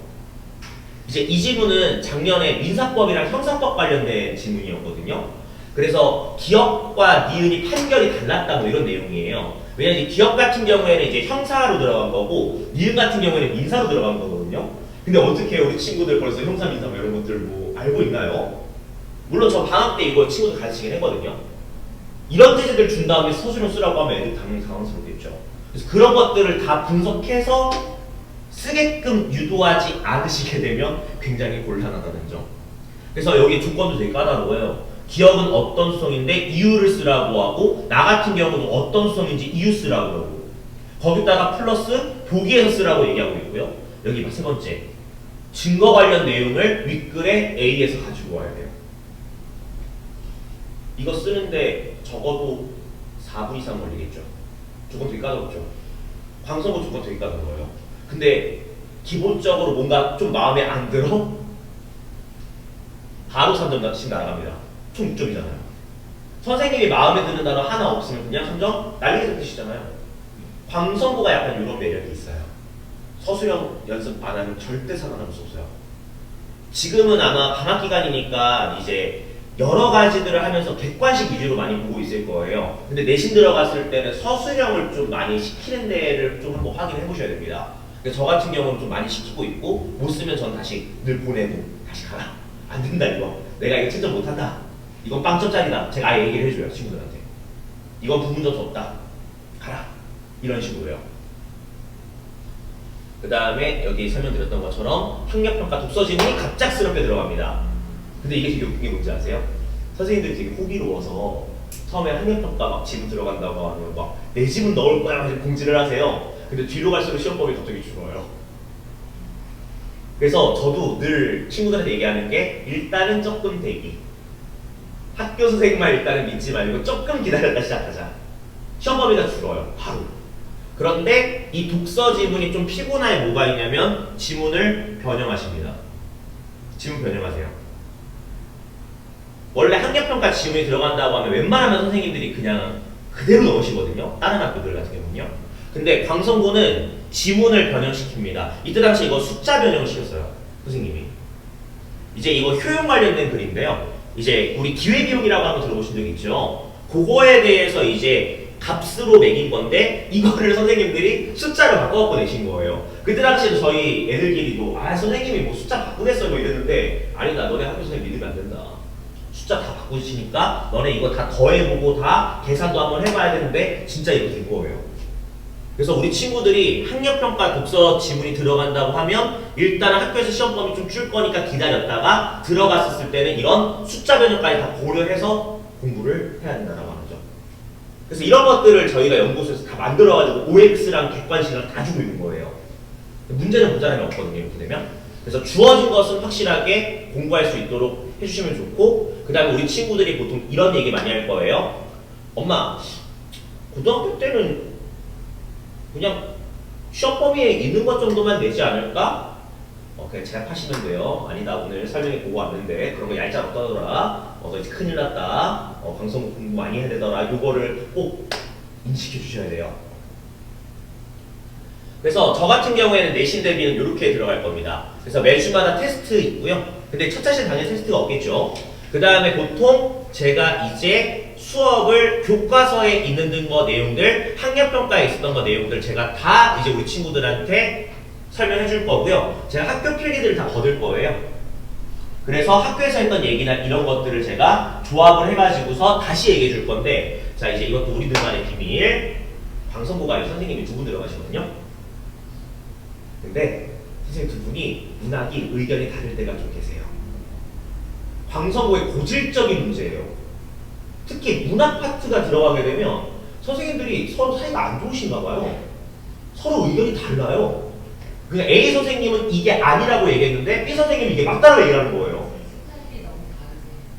이제 이 지문은 작년에 민사법이랑 형사법 관련된 지문이었거든요. 그래서 기업과 니은이 판결이 달랐다 뭐 이런 내용이에요. 왜냐면 기업 같은 경우에는 이제 형사로 들어간 거고 니은 같은 경우에는 민사로 들어간 거거든요. 근데 어떻게 우리 친구들 벌써 형사, 민사 뭐 이런 것들 뭐 알고 있나요? 물론 저 방학 때 이거 친구들 가르치긴 했거든요. 이런 제재들 준 다음에 서술형 쓰라고 하면 애들 당연히 당황스럽겠죠. 그래서 그런 것들을 다 분석해서 쓰게끔 유도하지 않으시게 되면 굉장히 곤란하다는 점. 그래서 여기 조건도 되게 까다로워요. 기업은 어떤 수성인데 이유를 쓰라고 하고 나 같은 경우도 어떤 수성인지 이유 쓰라고 하고 거기다가 플러스 보기에서 쓰라고 얘기하고 있고요. 여기 세 번째 증거 관련 내용을 윗글에 A에서 가지고 와야 돼요. 이거 쓰는데 적어도 4분 이상 걸리겠죠. 조건 되게 까다롭죠. 광선고 조건 되게 까다로워요. 근데 기본적으로 뭔가 좀 마음에 안 들어? 바로 3점씩 날아갑니다. 총 6점이잖아요. 선생님이 마음에 드는 단어 하나 없으면 그냥 3점 날리게 뜻이잖아요. 광선고가 약간 이런 매력이 있어요. 서술형 연습 안 하면 절대 살아남을 수 없어요. 지금은 아마 방학 기간이니까 이제 여러 가지들을 하면서 객관식 위주로 많이 보고 있을 거예요. 근데 내신 들어갔을 때는 서술형을 좀 많이 시키는 데를 좀 한번 확인해 보셔야 됩니다. 저 같은 경우는 좀 많이 시키고 있고 못 쓰면 전 다시 늘 보내고 다시 가라. 안 된다 이거. 내가 이거 채점 못한다. 이건 빵점짜리다. 제가 아예 얘기를 해줘요 친구들한테. 이건 부분점수 없다. 가라. 이런 식으로요. 그 다음에 여기 설명드렸던 것처럼 학력평가 독서지문이 갑작스럽게 들어갑니다. 근데 이게 되게 웃긴 게 뭔지 아세요? 선생님들이 되게 호기로워서 처음에 학력평가 막 지문 들어간다고 하면 막 내 지문 넣을 거야 하면서 공지를 하세요. 근데 뒤로 갈수록 시험범위 갑자기 줄어요. 그래서 저도 늘 친구들한테 얘기하는 게 일단은 조금 대기. 학교 선생님만 일단은 믿지 말고 조금 기다렸다 시작하자. 시험범위가 줄어요. 바로. 그런데 이 독서 지문이 좀 피곤할 뭐가 있냐면 지문을 변형하십니다. 지문 변형하세요. 원래 학력평가 지문이 들어간다고 하면 웬만하면 선생님들이 그냥 그대로 넣으시거든요. 다른 학교들 같은 경우는요. 근데 광선고는 지문을 변형시킵니다. 이때 당시 이거 숫자 변형을 시켰어요. 선생님이. 이제 이거 효용 관련된 글인데요. 이제 우리 기회비용이라고 하는 거 들어보신 적 있죠? 그거에 대해서 이제 값으로 매긴 건데 이거를 선생님들이 숫자를 바꿔갖고 내신 거예요. 그때 당시에도 저희 애들끼리도 선생님이 뭐 숫자 바꾸겠어요 뭐 이랬는데 아니다 너네 학교 선생님 믿으면 안 된다. 숫자 다 바꾸시니까 너네 이거 다 더해보고 다 계산도 한번 해봐야 되는데 진짜 이거 된 거예요. 그래서 우리 친구들이 학력평가 독서 지문이 들어간다고 하면 일단은 학교에서 시험범위 좀 줄 거니까 기다렸다가 들어갔을 때는 이런 숫자 변형까지 다 고려해서 공부를 해야 된다고 하죠. 그래서 이런 것들을 저희가 연구소에서 다 만들어가지고 OX랑 객관식이랑 다 주고 있는 거예요. 문제는 본 사람이 없거든요 이렇게 되면. 그래서 주어진 것은 확실하게 공부할 수 있도록 해주시면 좋고 그 다음에 우리 친구들이 보통 이런 얘기 많이 할 거예요. 엄마 고등학교 때는 그냥 시험 범위에 있는 것 정도만 내지 않을까? 그냥 제압하시면 돼요. 아니다 오늘 설명회 보고 왔는데 그런 거 얄짤 없다더라. 너 이제 큰일 났다. 방송 공부 많이 해야 되더라. 요거를 꼭 인식해 주셔야 돼요. 그래서 저 같은 경우에는 내신 대비는 이렇게 들어갈 겁니다. 그래서 매주마다 테스트 있고요. 근데 첫 차시는 당연히 테스트가 없겠죠. 그 다음에 보통 제가 이제 수업을 교과서에 있는 거 내용들, 학력평가에 있었던 거 내용들 제가 다 이제 우리 친구들한테 설명해 줄 거고요. 제가 학교 필기들을 다 거둘 거예요. 그래서 학교에서 했던 얘기나 이런 것들을 제가 조합을 해가지고서 다시 얘기해 줄 건데 자 이제 이것도 우리들만의 비밀. 방송고가 선생님이 2분 들어가시거든요. 근데 선생님 2분이 문학이 의견이 다를 때가 좀 계세요. 광성고의 고질적인 문제예요. 특히 문학 파트가 들어가게 되면 선생님들이 서로 사이가 안 좋으신가 봐요. 서로 의견이 달라요. 그냥 A 선생님은 이게 아니라고 얘기했는데 B 선생님은 이게 맞다고 얘기하는 거예요.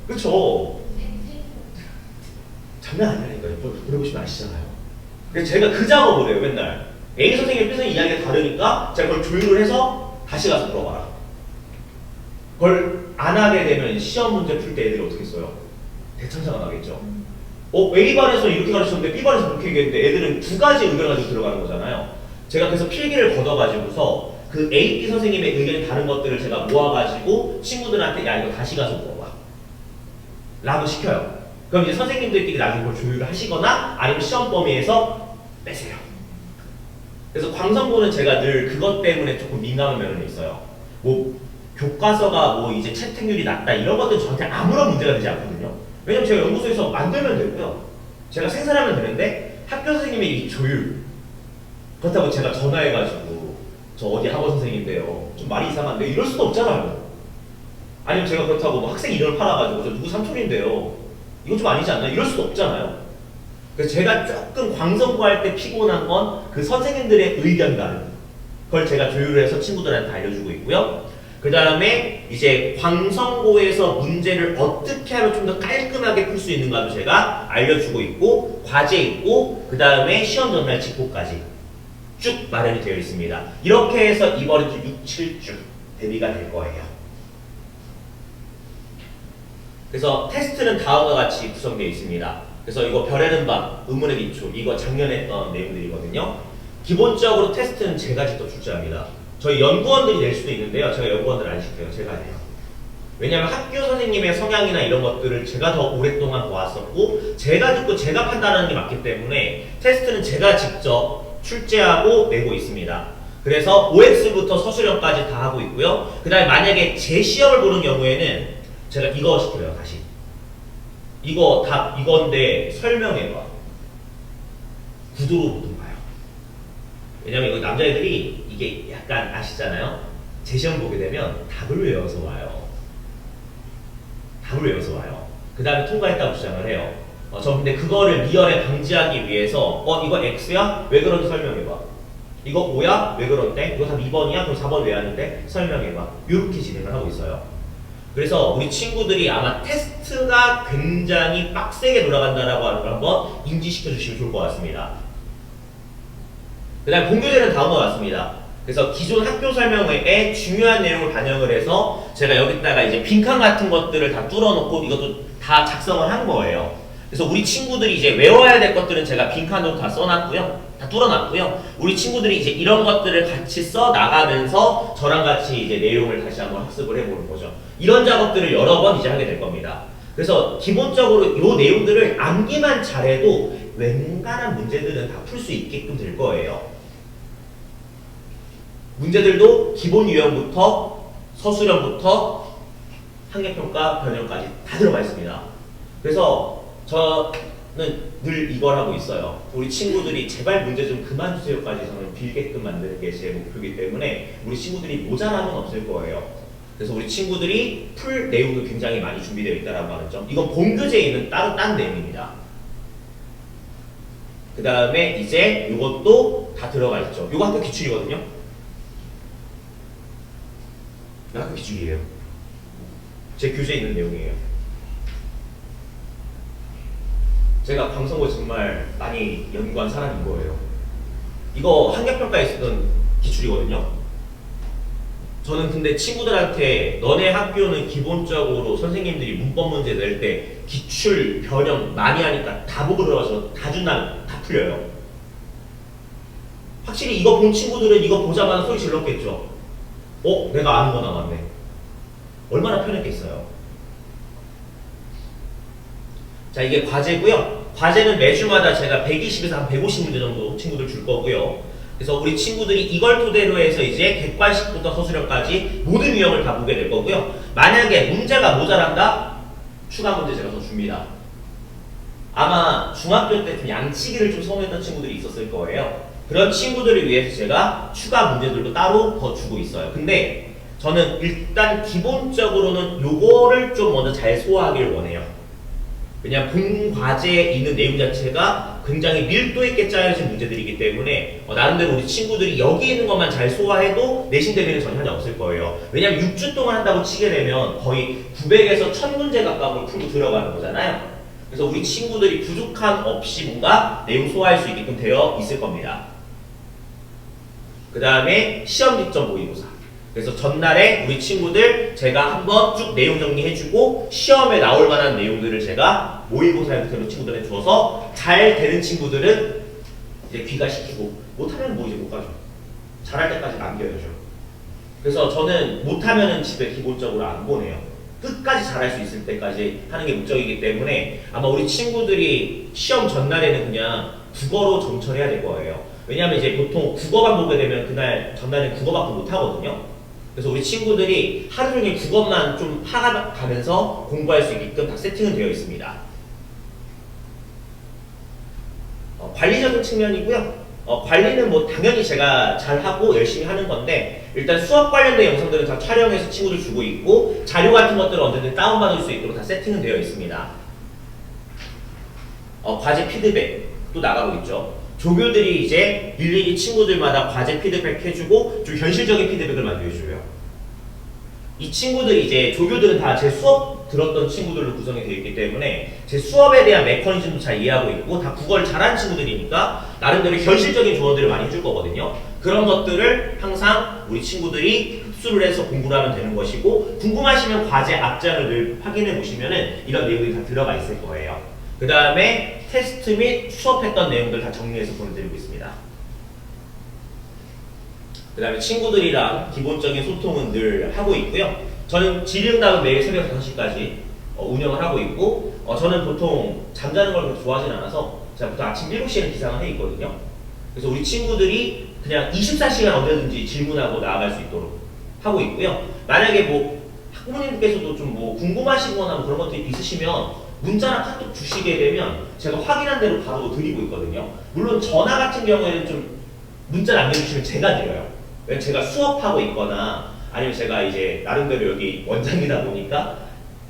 그렇죠. 장난 아니라니까요. 들어보시면 아시잖아요. 그래서 제가 그 작업을 해요. 맨날 A 선생님, B 선생님 이야기가 다르니까 제가 그걸 조율을 해서 다시 가서 물어봐라. 그걸 안 하게 되면 시험 문제 풀 때 애들이 어떻게 써요? 대천사가 나겠죠. A반에서 이렇게 가르쳤는데 B반에서 그렇게 얘기했는데 애들은 두 가지 의견을 가지고 들어가는 거잖아요. 제가 그래서 필기를 걷어가지고서 그 A, B 선생님의 의견이 다른 것들을 제가 모아가지고 친구들한테 야 이거 다시 가서 물어봐 라고 시켜요. 그럼 이제 선생님들끼리 나중에 그걸 조율을 하시거나 아니면 시험 범위에서 빼세요. 그래서 광성고는 제가 늘 그것 때문에 조금 민감한 면이 있어요. 뭐 교과서가 뭐 이제 채택률이 낮다 이런 것들은 저한테 아무런 문제가 되지 않거든요. 왜냐면 제가 연구소에서 만들면 되고요. 제가 생산하면 되는데 학교 선생님의 이 조율 그렇다고 제가 전화해가지고 저 어디 학원 선생님인데요. 좀 말이 이상한데 이럴 수도 없잖아요. 아니면 제가 그렇다고 뭐 학생 이름을 팔아가지고 저 누구 삼촌인데요. 이거 좀 아니지 않나? 이럴 수도 없잖아요. 그래서 제가 조금 광성고 할 때 피곤한 건 그 선생님들의 의견들 그걸 제가 조율을 해서 친구들한테 알려주고 있고요. 그 다음에 이제 광성고에서 문제를 어떻게 하면 좀 더 깔끔하게 풀 수 있는가도 제가 알려주고 있고 과제 있고 그 다음에 시험 전날 직후까지 쭉 마련이 되어 있습니다. 이렇게 해서 이번에 6, 7주 대비가 될 거예요. 그래서 테스트는 다음과 같이 구성되어 있습니다. 그래서 이거 별에는 밤, 의문의 기초 이거 작년에 했던 내용들이거든요. 기본적으로 테스트는 제가 직접 출제합니다. 저희 연구원들이 낼 수도 있는데요. 제가 연구원들 안 시켜요. 제가 해요. 왜냐하면 학교 선생님의 성향이나 이런 것들을 제가 더 오랫동안 보았었고 제가 듣고 제가 판단하는 게 맞기 때문에 테스트는 제가 직접 출제하고 내고 있습니다. 그래서 OX부터 서술형까지 다 하고 있고요. 그 다음에 만약에 제 시험을 보는 경우에는 제가 이거 시켜요. 다시 이거 답 이건데 설명해봐. 구도로 보통 봐요. 왜냐면 이거 남자애들이 이게 약간 아시잖아요. 제 시험 보게 되면 답을 외워서 와요. 답을 외워서 와요. 그 다음에 통과했다고 주장을 해요. 저 근데 그거를 미연에 방지하기 위해서 이거 X야? 왜 그런지 설명해봐. 이거 5야? 왜 그런데? 이거 답 2번이야? 그럼 4번 왜 하는데? 설명해봐. 이렇게 진행을 하고 있어요. 그래서 우리 친구들이 아마 테스트가 굉장히 빡세게 돌아간다라고 하는 걸 한번 인지시켜 주시면 좋을 것 같습니다. 그 다음 공교재는 다음과 같습니다. 그래서 기존 학교 설명회에 중요한 내용을 반영을 해서 제가 여기다가 이제 빈칸 같은 것들을 다 뚫어놓고 이것도 다 작성을 한 거예요. 그래서 우리 친구들이 이제 외워야 될 것들은 제가 빈칸으로 다 써놨고요. 다 뚫어놨고요. 우리 친구들이 이제 이런 것들을 같이 써 나가면서 저랑 같이 이제 내용을 다시 한번 학습을 해보는 거죠. 이런 작업들을 여러 번 이제 하게 될 겁니다. 그래서 기본적으로 이 내용들을 암기만 잘해도 웬간한 문제들은 다 풀 수 있게끔 될 거예요. 문제들도 기본 유형부터 서술형부터 학력평가, 변형까지 다 들어가 있습니다. 그래서 저는 늘 이걸 하고 있어요. 우리 친구들이 제발 문제 좀 그만 주세요까지 저는 빌게끔 만드는 게 제 목표이기 때문에 우리 친구들이 모자람은 없을 거예요. 그래서 우리 친구들이 풀 내용도 굉장히 많이 준비되어 있다는 하는 점. 이건 본교재에 있는 따로 딴 내용입니다. 그 다음에 이제 이것도 다 들어가 있죠. 이거 학교 기출이거든요. 이거 학교 기출이에요. 제 교재에 있는 내용이에요. 제가 광성고에 정말 많이 연구한 사람인 거예요. 이거 학력평가에 쓰던 기출이거든요. 저는 근데 친구들한테 너네 학교는 기본적으로 선생님들이 문법 문제 낼 때 기출, 변형 많이 하니까 다 보고 들어가서 다 준다면 다 풀려요. 확실히 이거 본 친구들은 이거 보자마자 소리 질렀겠죠. 내가 아는 거 나왔네. 얼마나 편했겠어요. 자, 이게 과제고요. 과제는 매주마다 제가 120에서 한 150문제 정도 친구들 줄 거고요. 그래서 우리 친구들이 이걸 토대로 해서 이제 객관식부터 서술형까지 모든 유형을 다 보게 될 거고요. 만약에 문제가 모자란다? 추가 문제 제가 더 줍니다. 아마 중학교 때 좀 양치기를 좀 선호했던 친구들이 있었을 거예요. 그런 친구들을 위해서 제가 추가 문제들도 따로 더 주고 있어요. 근데 저는 일단 기본적으로는 요거를 좀 먼저 잘 소화하길 원해요. 왜냐면 본 과제에 있는 내용 자체가 굉장히 밀도 있게 짜여진 문제들이기 때문에 나름대로 우리 친구들이 여기 있는 것만 잘 소화해도 내신 대비는 전혀 없을 거예요. 왜냐면 6주 동안 한다고 치게 되면 거의 900에서 1000문제 가까운 걸 풀고 들어가는 거잖아요. 그래서 우리 친구들이 부족함 없이 뭔가 내용 소화할 수 있게끔 되어 있을 겁니다. 그 다음에 시험 직전 모의고사. 그래서 전날에 우리 친구들 제가 한번 쭉 내용 정리해주고 시험에 나올 만한 내용들을 제가 모의고사 형태로 친구들한테 줘서 잘 되는 친구들은 이제 귀가시키고 못하면 뭐 이제 못 가죠. 잘할 때까지 남겨야죠. 그래서 저는 못하면은 집에 기본적으로 안 보내요. 끝까지 잘할 수 있을 때까지 하는 게 목적이기 때문에 아마 우리 친구들이 시험 전날에는 그냥 국어로 점철해야 될 거예요. 왜냐하면 이제 보통 국어만 보게 되면 그날 전날에 국어밖에 못 하거든요. 그래서 우리 친구들이 하루 종일 국어만 좀 파가면서 공부할 수 있게끔 다 세팅은 되어 있습니다. 관리적인 측면이고요. 관리는 뭐 당연히 제가 잘하고 열심히 하는 건데 일단 수업 관련된 영상들은 다 촬영해서 친구들 주고 있고 자료 같은 것들은 언제든 다운받을 수 있도록 다 세팅은 되어 있습니다. 과제 피드백도 나가고 있죠. 조교들이 이제 일일이 친구들마다 과제 피드백 해주고 좀 현실적인 피드백을 만들어줘요. 이 친구들이 이제 조교들은 다 제 수업 들었던 친구들로 구성이 되어 있기 때문에 제 수업에 대한 메커니즘도 잘 이해하고 있고 다 국어를 잘하는 친구들이니까 나름대로 현실적인 조언들을 많이 해줄 거거든요. 그런 것들을 항상 우리 친구들이 흡수를 해서 공부를 하면 되는 것이고 궁금하시면 과제 앞장을 늘 확인해 보시면은 이런 내용들이 다 들어가 있을 거예요. 그 다음에 테스트 및 수업했던 내용들 다 정리해서 보내드리고 있습니다. 그 다음에 친구들이랑 기본적인 소통은 늘 하고 있고요. 저는 질의응답은 매일 새벽 5시까지 운영을 하고 있고 저는 보통 잠자는 걸 그렇게 좋아하진 않아서 제가 보통 아침 7시에는 기상을 해 있거든요. 그래서 우리 친구들이 그냥 24시간 언제든지 질문하고 나아갈 수 있도록 하고 있고요. 만약에 뭐 학부모님께서도 좀 뭐 궁금하시거나 뭐 그런 것들이 있으시면 문자나 카톡 주시게 되면 제가 확인한 대로 바로 드리고 있거든요. 물론 전화 같은 경우에는 좀 문자 남겨주시면 제가 드려요. 왜냐면 제가 수업하고 있거나 아니면 제가 이제 나름대로 여기 원장이다 보니까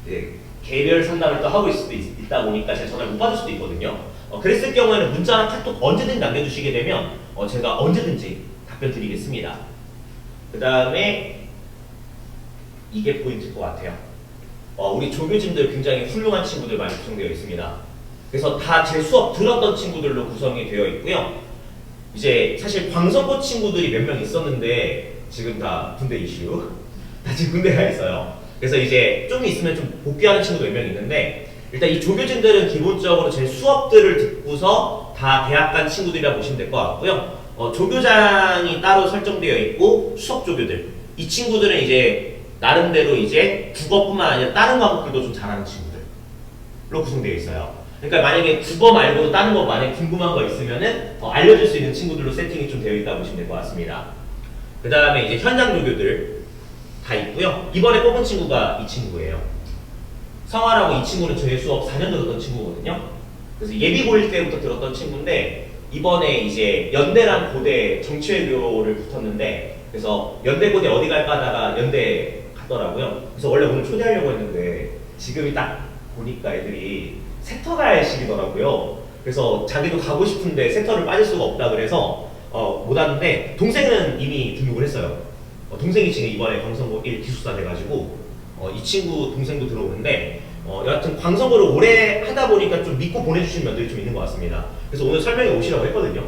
이제 개별 상담을 또 하고 있을 수도 있다 보니까 제가 전화를 못 받을 수도 있거든요. 그랬을 경우에는 문자나 카톡 언제든지 남겨주시게 되면 제가 언제든지 답변 드리겠습니다. 그 다음에 이게 포인트일 것 같아요. 우리 조교진들 굉장히 훌륭한 친구들 많이 구성되어 있습니다. 그래서 다 제 수업 들었던 친구들로 구성이 되어 있고요. 이제 사실 광성고 친구들이 몇 명 있었는데 지금 다 군대 이슈 다 지금 군대 가 있어요. 그래서 이제 좀 있으면 좀 복귀하는 친구도 몇 명 있는데 일단 이 조교진들은 기본적으로 제 수업들을 듣고서 다 대학 간 친구들이라 보시면 될 것 같고요. 조교장이 따로 설정되어 있고 수석 조교들 이 친구들은 이제 나름대로 이제 국어뿐만 아니라 다른 과목들도 좀 잘하는 친구들로 구성되어 있어요. 그러니까 만약에 국어 말고도 다른 거 만약에 궁금한 거 있으면은 알려줄 수 있는 친구들로 세팅이 좀 되어 있다고 보시면 될 것 같습니다. 그 다음에 이제 현장 조교들 다 있고요. 이번에 뽑은 친구가 이 친구예요. 성화라고 이 친구는 저희 수업 4년 들었던 친구거든요. 그래서 예비 고일 때부터 들었던 친구인데 이번에 이제 연대랑 고대 정치외교를 붙었는데 그래서 연대 고대 어디 갈까 하다가 연대 갔더라고요. 그래서 원래 오늘 초대하려고 했는데 지금이 딱 보니까 애들이 세터 갈 시기더라고요. 그래서 자기도 가고 싶은데 세터를 빠질 수가 없다 그래서 못 왔는데 동생은 이미 등록을 했어요. 동생이 지금 이번에 광성고 1 기숙사 돼가지고 이 친구 동생도 들어오는데 여하튼 광성고를 오래 하다 보니까 좀 믿고 보내주신 면들이 좀 있는 것 같습니다. 그래서 오늘 설명회 오시라고 했거든요.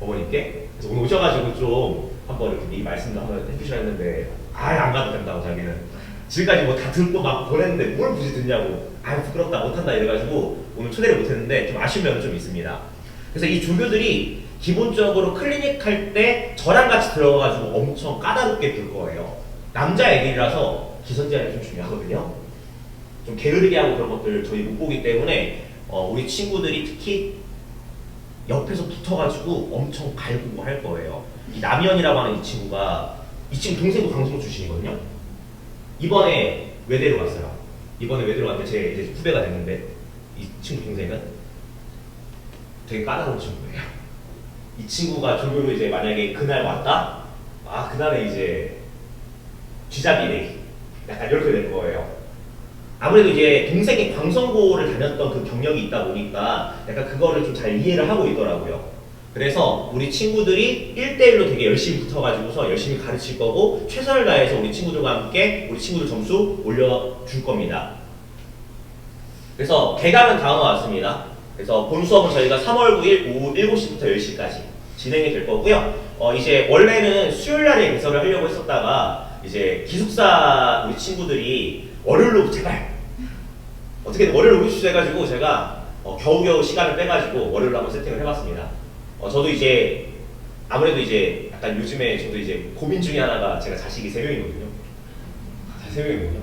어머님께. 그래서 오늘 오셔가지고 좀 한번 이렇게 이 말씀도 한번 해주셔야 했는데 안 가도 된다고 자기는. 지금까지 뭐 다 듣고 막 보냈는데 뭘 굳이 듣냐고 부끄럽다 못한다 이래가지고 오늘 초대를 못했는데 좀 아쉬운 면은 좀 있습니다. 그래서 이 조교들이 기본적으로 클리닉 할 때 저랑 같이 들어가가지고 엄청 까다롭게 볼 거예요. 남자 애들이라서 기선제압이 좀 중요하거든요. 좀 게으르게 하고 그런 것들 저희 못 보기 때문에 우리 친구들이 특히 옆에서 붙어가지고 엄청 갈구고 할 거예요. 이 남현이라고 하는 이 친구가 이 친구 동생도 광성고 출신이거든요. 이번에 외대로 갔어요. 이번에 외대로 갔는데 제 이제 후배가 됐는데 이 친구 동생은 되게 까다로운 친구예요. 이 친구가 조교로 이제 만약에 그날 왔다? 그날에 이제 쥐잡이 내기 약간 이렇게 될 거예요. 아무래도 이제 동생이 광성고를 다녔던 그 경력이 있다 보니까 약간 그거를 좀 잘 이해를 하고 있더라고요. 그래서 우리 친구들이 1대1로 되게 열심히 붙어가지고서 열심히 가르칠 거고 최선을 다해서 우리 친구들과 함께 우리 친구들 점수 올려줄 겁니다. 그래서 개강은 다음과 같습니다. 그래서 본 수업은 저희가 3월 9일 오후 7시부터 10시까지 진행이 될 거고요. 이제 원래는 수요일 날에 개설을 하려고 했었다가 이제 기숙사 우리 친구들이 월요일로 제발 어떻게든 월요일 오십시오 해가지고 제가 겨우겨우 시간을 빼가지고 월요일로 한번 세팅을 해봤습니다. 저도 이제 아무래도 이제 약간 요즘에 저도 이제 고민 중에 하나가 제가 자식이 3명이거든요. 3명이거든요.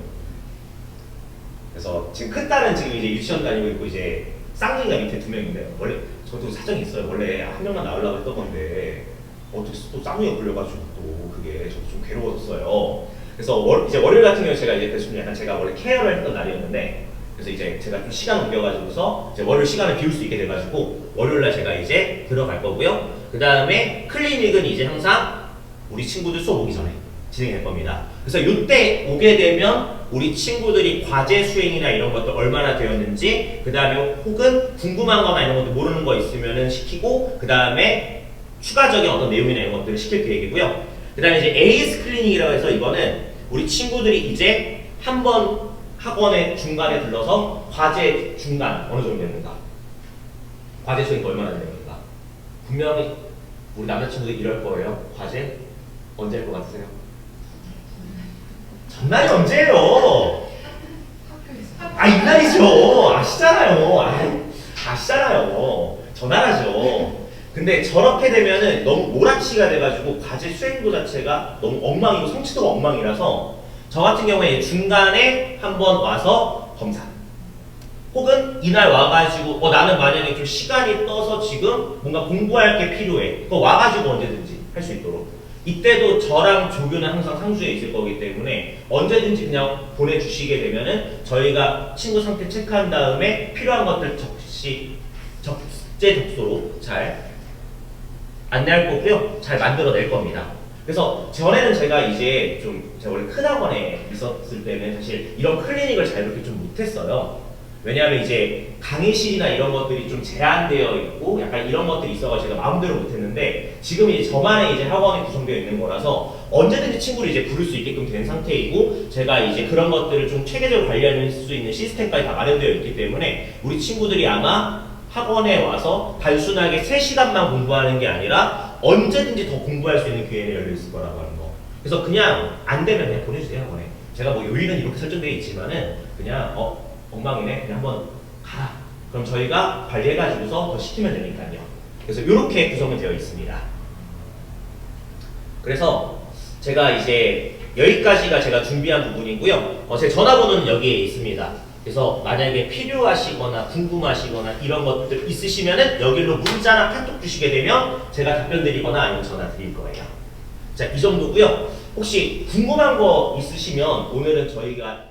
그래서 지금 큰 딸은 지금 이제 유치원 다니고 있고 이제 쌍둥이가 밑에 2명인데요. 원래 저도 사정이 있어요. 원래 한 명만 나오려고 했던 건데 어떻게 또 쌍둥이가 걸려가지고 또 그게 저도 좀 괴로웠었어요. 그래서 이제 월요일 같은 경우 제가 이제 대충 약간 제가 원래 케어를 했던 날이었는데 그래서 이제 제가 좀 시간 옮겨가지고서 이제 월요일 시간을 비울 수 있게 돼가지고 월요일날 제가 이제 들어갈 거고요. 그 다음에 클리닉은 이제 항상 우리 친구들 수업 오기 전에 진행할 겁니다. 그래서 이때 오게 되면 우리 친구들이 과제 수행이나 이런 것들 얼마나 되었는지 그 다음에 혹은 궁금한 거나 이런 것들 모르는 거 있으면은 시키고 그 다음에 추가적인 어떤 내용이나 이런 것들을 시킬 계획이고요. 그 다음에 이제 AS 클리닉이라고 해서 이거는 우리 친구들이 이제 한번 학원의 중간에 들러서 과제 중간 어느 정도 되는가 과제 수행이 얼마나 되는가 분명히 우리 남자친구들이 이럴 거예요. 과제 언제 할 것 같으세요? 전날이 언제예요? 이날이죠. 아시잖아요. 전날하죠. 근데 저렇게 되면은 너무 몰아치기가 돼가지고 과제 수행도 자체가 너무 엉망이고 성취도가 엉망이라서 저 같은 경우에 중간에 한번 와서 검사 혹은 이날 와가지고 나는 만약에 좀 시간이 떠서 지금 뭔가 공부할 게 필요해 그거 와가지고 언제든지 할 수 있도록 이때도 저랑 조교는 항상 상주에 있을 거기 때문에 언제든지 그냥 보내주시게 되면은 저희가 친구 상태 체크한 다음에 필요한 것들 적재적소로 잘 안내할 거고요. 잘 만들어낼 겁니다. 그래서 전에는 제가 이제 제가 원래 큰 학원에 있었을 때는 사실 이런 클리닉을 잘 그렇게 좀 못했어요. 왜냐하면 이제 강의실이나 이런 것들이 좀 제한되어 있고 약간 이런 것들이 있어가지고 제가 마음대로 못했는데 지금 이제 저만의 이제 학원이 구성되어 있는 거라서 언제든지 친구를 이제 부를 수 있게끔 된 상태이고 제가 이제 그런 것들을 좀 체계적으로 관리할 수 있는 시스템까지 다 마련되어 있기 때문에 우리 친구들이 아마 학원에 와서 단순하게 3시간만 공부하는 게 아니라 언제든지 더 공부할 수 있는 기회가 열려 있을 거라고 하는 거. 그래서 그냥 안 되면 그냥 보내주세요 학원에. 제가 뭐 요일은 이렇게 설정되어 있지만은 그냥 엉망이네 그냥 한번 가라. 그럼 저희가 관리해가지고서 더 시키면 되니까요. 그래서 이렇게 구성이 되어 있습니다. 그래서 제가 이제 여기까지가 제가 준비한 부분이고요. 제 전화번호는 여기에 있습니다. 그래서 만약에 필요하시거나 궁금하시거나 이런 것들 있으시면은 여기로 문자나 카톡 주시게 되면 제가 답변 드리거나 아니면 전화 드릴 거예요. 자, 이 정도고요. 혹시 궁금한 거 있으시면 오늘은 저희가